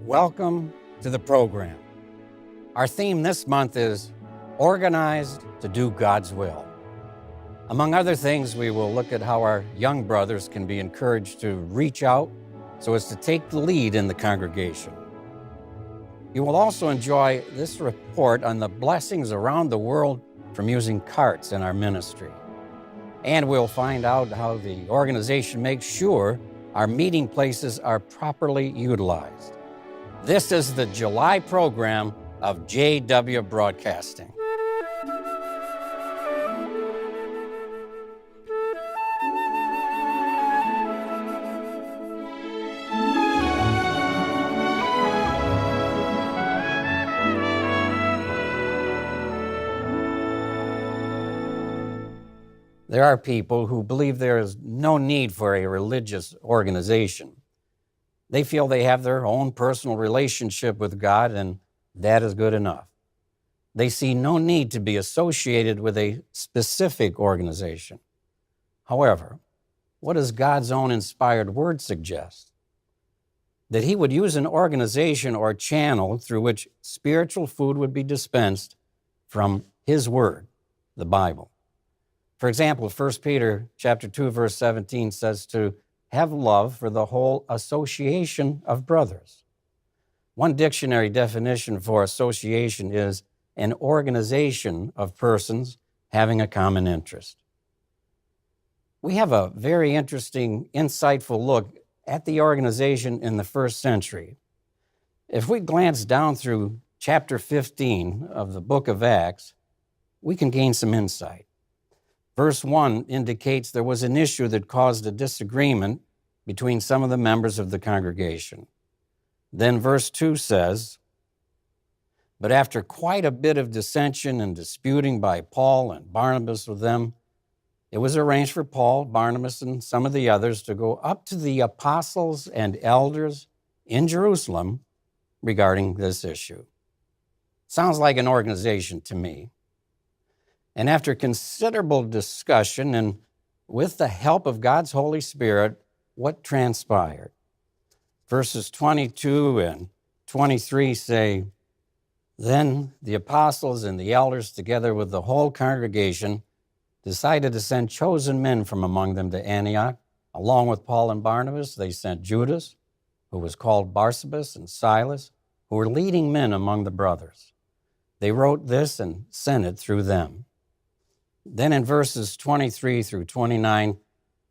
Welcome to the program. Our theme this month is Organized to Do God's Will. Among other things, we will look at how our young brothers can be encouraged to reach out so as to take the lead in the congregation. You will also enjoy this report on the blessings around the world from using carts in our ministry. And we'll find out how the organization makes sure our meeting places are properly utilized. This is the July program of JW Broadcasting. There are people who believe there is no need for a religious organization. They feel they have their own personal relationship with God, and that is good enough. They see no need to be associated with a specific organization. However, what does God's own inspired word suggest? That He would use an organization or channel through which spiritual food would be dispensed from His word, the Bible. For example, 1 Peter chapter 2, verse 17 says to have love for the whole association of brothers. One dictionary definition for association is an organization of persons having a common interest. We have a very interesting, insightful look at the organization in the first century. If we glance down through chapter 15 of the book of Acts, we can gain some insight. Verse 1 indicates there was an issue that caused a disagreement between some of the members of the congregation. Then verse 2 says, "But after quite a bit of dissension and disputing by Paul and Barnabas with them, it was arranged for Paul, Barnabas, and some of the others to go up to the apostles and elders in Jerusalem regarding this issue." Sounds like an organization to me. And after considerable discussion and with the help of God's Holy Spirit, what transpired? Verses 22 and 23 say, "Then the apostles and the elders, together with the whole congregation, decided to send chosen men from among them to Antioch. Along with Paul and Barnabas, they sent Judas, who was called Barsabas, and Silas, who were leading men among the brothers. They wrote this and sent it through them." Then in verses 23 through 29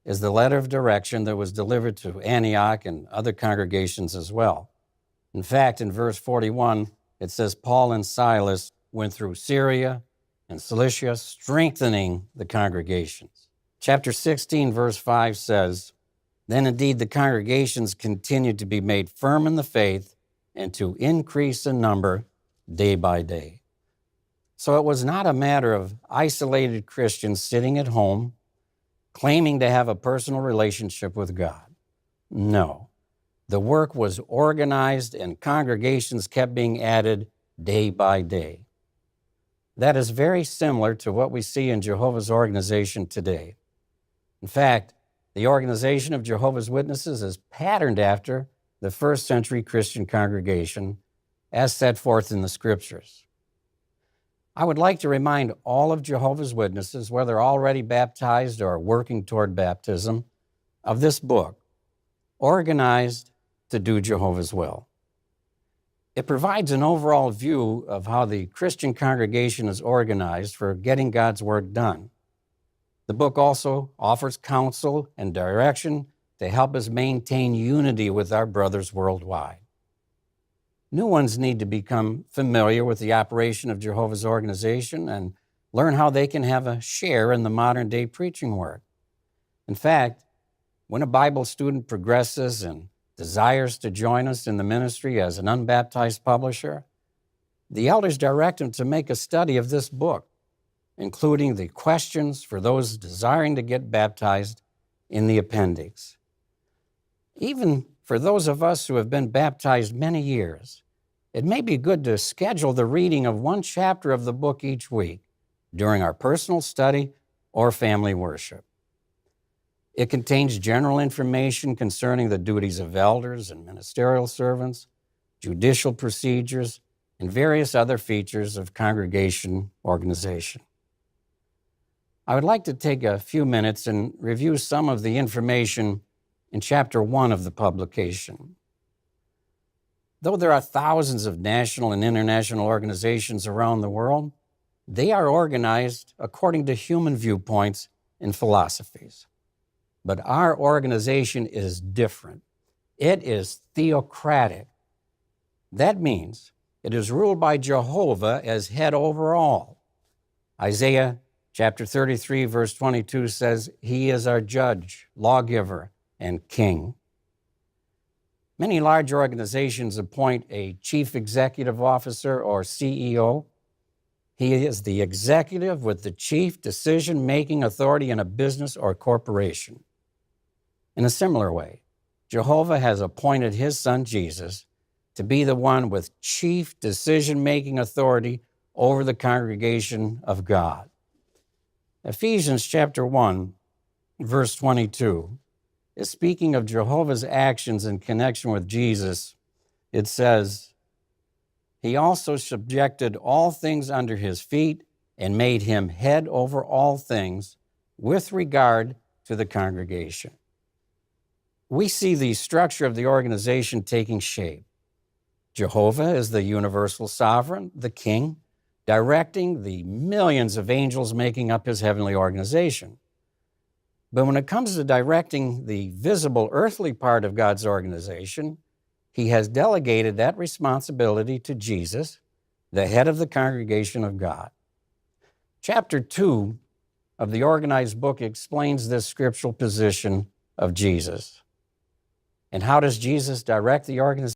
is the letter of direction that was delivered to Antioch and other congregations as well. In fact, in verse 41, it says Paul and Silas went through Syria and Cilicia, strengthening the congregations. Chapter 16, verse 5 says, "Then indeed the congregations continued to be made firm in the faith and to increase in number day by day." So it was not a matter of isolated Christians sitting at home, claiming to have a personal relationship with God. No, the work was organized and congregations kept being added day by day. That is very similar to what we see in Jehovah's organization today. In fact, the organization of Jehovah's Witnesses is patterned after the first century Christian congregation as set forth in the Scriptures. I would like to remind all of Jehovah's Witnesses, whether already baptized or working toward baptism, of this book, Organized to Do Jehovah's Will. It provides an overall view of how the Christian congregation is organized for getting God's work done. The book also offers counsel and direction to help us maintain unity with our brothers worldwide. New ones need to become familiar with the operation of Jehovah's organization and learn how they can have a share in the modern-day preaching work. In fact, when a Bible student progresses and desires to join us in the ministry as an unbaptized publisher, the elders direct him to make a study of this book, including the questions for those desiring to get baptized in the appendix. Even for those of us who have been baptized many years, it may be good to schedule the reading of one chapter of the book each week during our personal study or family worship. It contains general information concerning the duties of elders and ministerial servants, judicial procedures, and various other features of congregation organization. I would like to take a few minutes and review some of the information in Chapter 1 of the publication. Though there are thousands of national and international organizations around the world, they are organized according to human viewpoints and philosophies. But our organization is different. It is theocratic. That means it is ruled by Jehovah as head over all. Isaiah chapter 33, verse 22 says, "He is our judge, lawgiver, and king." Many large organizations appoint a chief executive officer or CEO. He is the executive with the chief decision-making authority in a business or corporation. In a similar way, Jehovah has appointed his son Jesus to be the one with chief decision-making authority over the congregation of God. Ephesians chapter 1, verse 22 is speaking of Jehovah's actions in connection with Jesus. It says, "He also subjected all things under his feet and made him head over all things with regard to the congregation." We see the structure of the organization taking shape. Jehovah is the universal sovereign, the king, directing the millions of angels making up his heavenly organization. But when it comes to directing the visible earthly part of God's organization, he has delegated that responsibility to Jesus, the head of the congregation of God. Chapter 2 of the organized book explains this scriptural position of Jesus. And how does Jesus direct the organization?